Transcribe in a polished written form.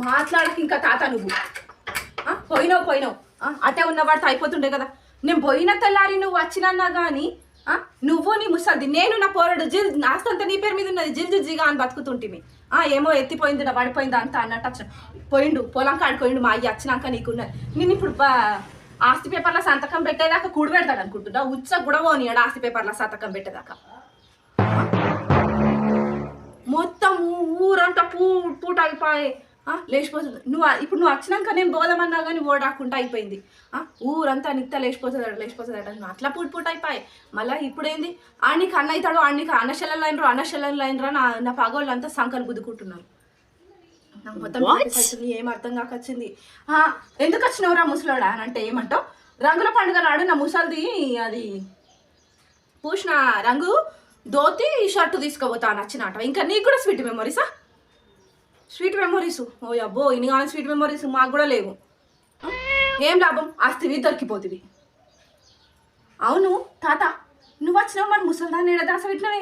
మాట్లాడక ఇంకా తాత నువ్వు పోయినావు అటే ఉన్నవాడితో అయిపోతుండే కదా. నేను పోయిన తెల్లారి నువ్వు వచ్చినన్నా కానీ నువ్వు నీ ముసలిది నేను నా పోరాడు ఆస్తంతా నీ పేరు మీద ఉన్నది జిల్జిగా అని బతుకుతుంటిమి. ఏమో ఎత్తిపోయింది నా పడిపోయింది అంతా అన్నట్టు వచ్చిన పోయిండు పొలం కాడిపోయిండు మా అయ్య వచ్చినాక నీకున్నది. నేను ఇప్పుడు ఆస్తి పేపర్ల సంతకం పెట్టేదాకా కూడి పెడతాడు అనుకుంటున్నా. ఉచ్చ కూడా పోనీయాడు ఆస్తి పేపర్ల సంతకం పెట్టేదాకా. మొత్తం ఊరంతా పూట అయిపోయి లేచిపోతుంది. ఇప్పుడు నువ్వు వచ్చినాక నేను బోధమన్నా కానీ ఓడాకుండా అయిపోయింది. ఊరంతా నిత్త లేచిపోతుందట అట్లా పూట అయిపోయి. మళ్ళీ ఇప్పుడేంది ఆడికి అన్న అవుతాడు ఆడికి అన్నశల్లలు అయినరా నా పగోళ్ళంతా సంకలు గుద్దుకుంటున్నారు. నాకు మొత్తం ఏం అర్థం కాకొచ్చింది. ఎందుకు వచ్చినవురా ముసలోడా అని అంటే ఏమంటావు, రంగుల పండుగ నాడు నా ముసలిది అది పూసిన రంగు ధోతి షర్టు తీసుకోపోతా నచ్చినట. ఇంకా నీకు కూడా స్వీట్ మెమొరీసా? స్వీట్ మెమొరీస్ ఓ అబ్బో ఇన్ని కానీ స్వీట్ మెమొరీస్ మాకు కూడా లేవు. ఏం లాభం ఆస్తివి దొరికిపోతుంది. అవును తాత నువ్వు వచ్చినావు మరి ముసలిదాన్ని ఏడా దాస పెట్టినవే?